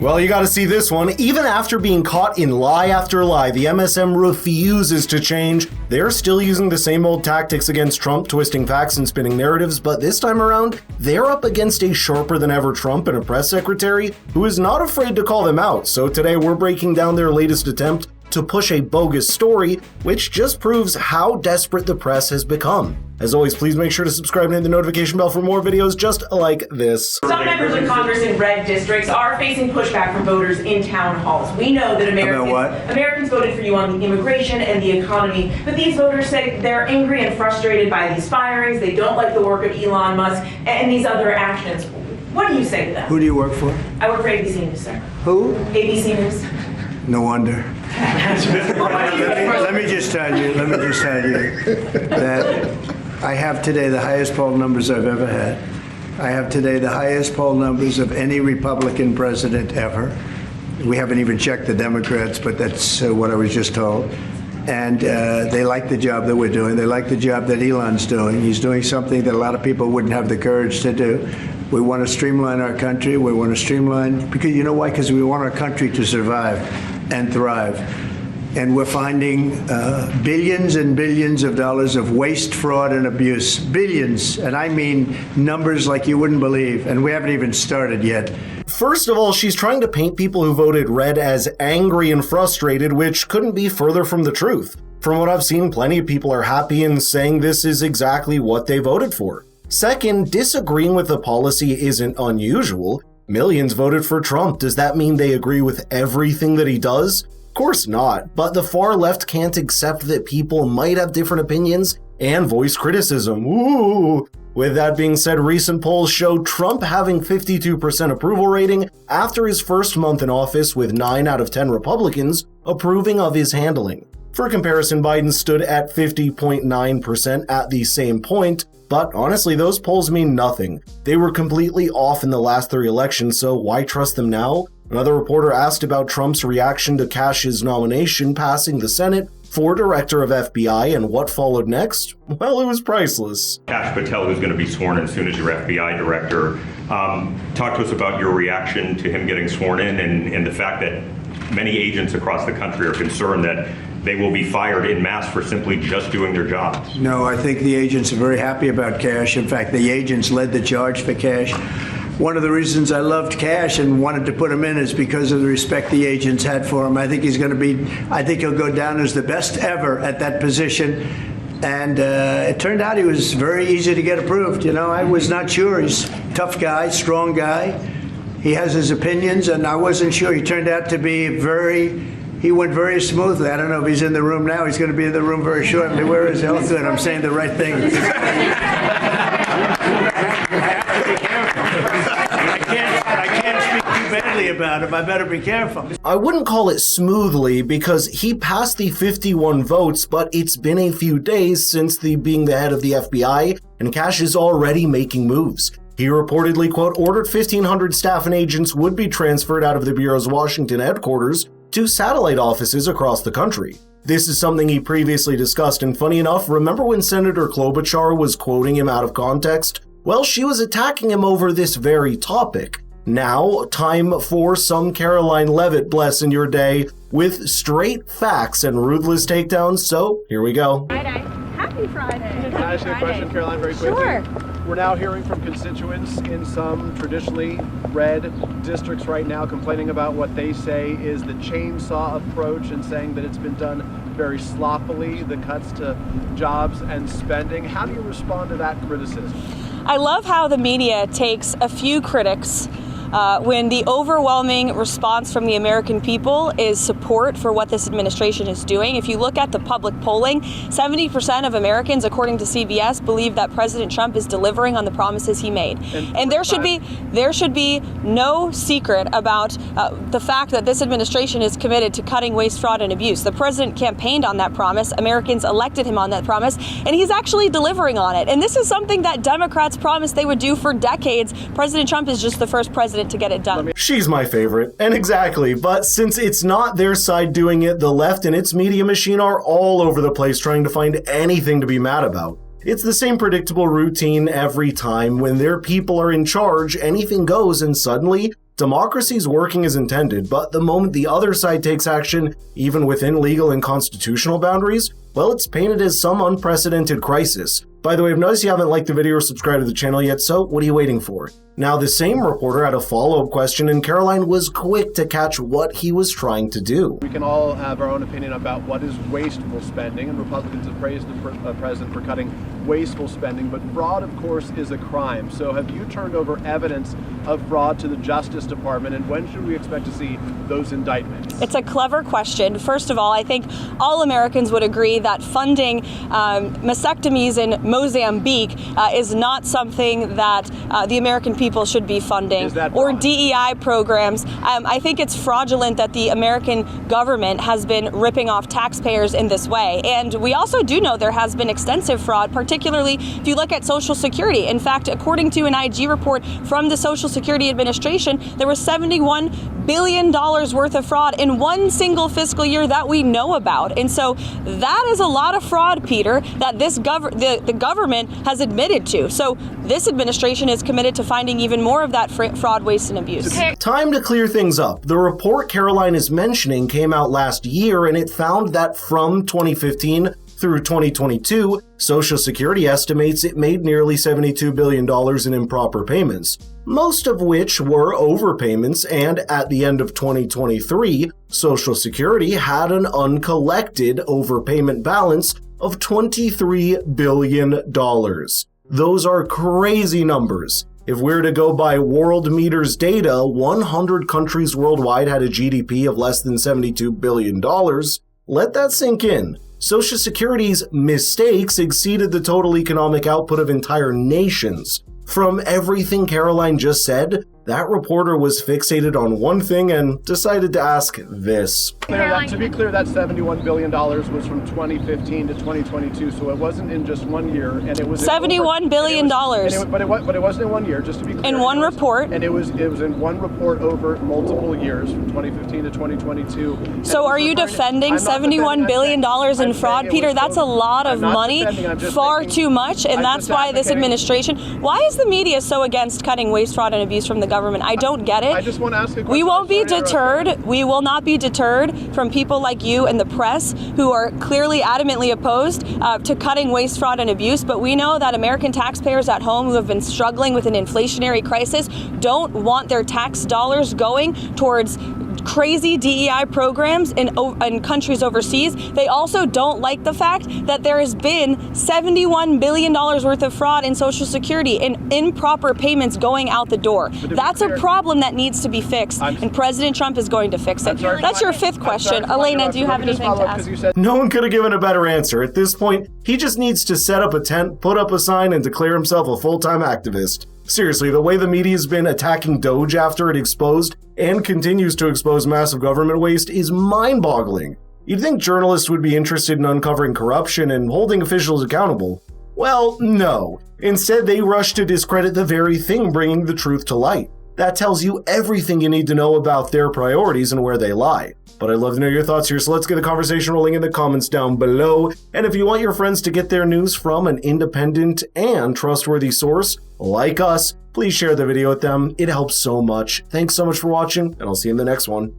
Well, you gotta see this one. Even after being caught in lie after lie, the MSM refuses to change. They're still using the same old tactics against Trump, twisting facts and spinning narratives, but this time around, they're up against a sharper than ever Trump and a press secretary who is not afraid to call them out. So today we're breaking down their latest attempt to push a bogus story, which just proves how desperate the press has become. As always, please make sure to subscribe and hit the notification bell for more videos just like this. Some members of Congress in red districts are facing pushback from voters in town halls. We know that Americans voted for you on the immigration and the economy, but these voters say they're angry and frustrated by these firings. They don't like the work of Elon Musk and these other actions. What do you say to them? Who do you work for? I work for ABC News, sir. Who? ABC News. No wonder. Let me just tell you that I have today the highest poll numbers I've ever had. I have today the highest poll numbers of any Republican president ever. We haven't even checked the Democrats, but that's what I was just told. And they like the job that we're doing. They like the job that Elon's doing. He's doing something that a lot of people wouldn't have the courage to do. We want to streamline our country. We want to streamline, because you know why? Because we want our country to survive and thrive. And we're finding billions and billions of dollars of waste, fraud, and abuse. Billions, and I mean numbers like you wouldn't believe, and we haven't even started yet. First of all, she's trying to paint people who voted red as angry and frustrated, which couldn't be further from the truth. From what I've seen, plenty of people are happy and saying this is exactly what they voted for. Second, disagreeing with the policy isn't unusual. Millions voted for Trump. Does that mean they agree with everything that he does? Of course not, but the far left can't accept that people might have different opinions and voice criticism. Ooh. With that being said, recent polls show Trump having 52% approval rating after his first month in office, with 9 out of 10 Republicans approving of his handling. For comparison, Biden stood at 50.9% at the same point, but honestly, those polls mean nothing. They were completely off in the last 3 elections, so why trust them now? Another reporter asked about Trump's reaction to Cash's nomination passing the Senate for director of FBI and what followed next. Well, it was priceless. Kash Patel, who's going to be sworn in soon as your FBI director, talk to us about your reaction to him getting sworn in and the fact that many agents across the country are concerned that they will be fired en masse for simply just doing their jobs. No, I think the agents are very happy about Kash. In fact, the agents led the charge for Kash. One of the reasons I loved Kash and wanted to put him in is because of the respect the agents had for him. I think he'll go down as the best ever at that position. And it turned out he was very easy to get approved. You know, I was not sure. He's a tough guy, strong guy. He has his opinions, and I wasn't sure. He turned out to be he went very smoothly. I don't know if he's in the room now. He's going to be in the room very shortly. Where is he? Oh, good. I'm saying the right thing. I can't speak too badly about him. I better be careful. I wouldn't call it smoothly because he passed the 51 votes, but it's been a few days since being the head of the FBI, and Kash is already making moves. He reportedly, quote, ordered 1,500 staff and agents would be transferred out of the Bureau's Washington headquarters to satellite offices across the country. This is something he previously discussed, and funny enough, remember when Senator Klobuchar was quoting him out of context? Well, she was attacking him over this very topic. Now, time for some Karoline Leavitt bless in your day with straight facts and ruthless takedowns, so here we go. Friday. Happy Friday. Can I ask you a question, Caroline, very quickly? Sure. We're now hearing from constituents in some traditionally red districts right now complaining about what they say is the chainsaw approach and saying that it's been done very sloppily, the cuts to jobs and spending. How do you respond to that criticism? I love how the media takes a few critics when the overwhelming response from the American people is support for what this administration is doing. If you look at the public polling, 70% of Americans, according to CBS, believe that President Trump is delivering on the promises he made. And there should be no secret about the fact that this administration is committed to cutting waste, fraud, and abuse. The president campaigned on that promise. Americans elected him on that promise, and he's actually delivering on it. And this is something that Democrats promised they would do for decades. President Trump is just the first president to get it done. She's my favorite, and exactly, but since it's not their side doing it, the left and its media machine are all over the place trying to find anything to be mad about. It's the same predictable routine every time. When their people are in charge, anything goes, and suddenly Democracy's working as intended, but the moment the other side takes action, even within legal and constitutional boundaries, well, it's painted as some unprecedented crisis. By the way, I've noticed you haven't liked the video or subscribed to the channel yet, so what are you waiting for? Now, the same reporter had a follow-up question, and Karoline was quick to catch what he was trying to do. We can all have our own opinion about what is wasteful spending, and Republicans have praised the president for cutting wasteful spending, but fraud, of course, is a crime. So have you turned over evidence of fraud to the Justice Department, and when should we expect to see those indictments? It's a clever question. First of all, I think all Americans would agree that funding mastectomies in Mozambique is not something that the American people should be funding, or DEI programs. I think it's fraudulent that the American government has been ripping off taxpayers in this way. And we also do know there has been extensive fraud, particularly if you look at Social Security. In fact, according to an IG report from the Social Security Administration, there was $71 billion worth of fraud in one single fiscal year that we know about. And so that is a lot of fraud, Peter, that the government has admitted to. So this administration is committed to finding even more of that fraud, waste, and abuse. Time to clear things up. The report Karoline is mentioning came out last year, and it found that from 2015 through 2022, Social Security estimates it made nearly $72 billion in improper payments, most of which were overpayments, and at the end of 2023, Social Security had an uncollected overpayment balance of $23 billion. Those are crazy numbers. If we're to go by Worldmeter's data, 100 countries worldwide had a GDP of less than $72 billion. Let that sink in. Social Security's mistakes exceeded the total economic output of entire nations. From everything Karoline just said, that reporter was fixated on one thing and decided to ask this. To be clear, that $71 billion was from 2015 to 2022, so it wasn't in just 1 year, and it was $71 billion. But it wasn't in 1 year, just to be clear. In one report. And it was in one report over multiple years, from 2015 to 2022. So are you defending $71 billion in fraud, Peter? That's a lot of money, far too much, and that's why this administration... Why is the media so against cutting waste, fraud, and abuse from the government? I don't get it. I just want to ask a question. We won't be deterred. We will not be deterred from people like you and the press who are clearly adamantly opposed to cutting waste, fraud, and abuse. But we know that American taxpayers at home who have been struggling with an inflationary crisis don't want their tax dollars going towards crazy DEI programs in countries overseas. They also don't like the fact that there has been $71 billion worth of fraud in Social Security and improper payments going out the door. That's a problem that needs to be fixed, and President Trump is going to fix it. That's your fifth question. Elena, do you have anything to ask? No one could have given a better answer. At this point, he just needs to set up a tent, put up a sign, and declare himself a full-time activist. Seriously, the way the media's been attacking Doge after it exposed and continues to expose massive government waste is mind-boggling. You'd think journalists would be interested in uncovering corruption and holding officials accountable. Well, no. Instead, they rush to discredit the very thing bringing the truth to light. That tells you everything you need to know about their priorities and where they lie. But I'd love to know your thoughts here, so let's get the conversation rolling in the comments down below. And if you want your friends to get their news from an independent and trustworthy source, like us, please share the video with them. It helps so much. Thanks so much for watching, and I'll see you in the next one.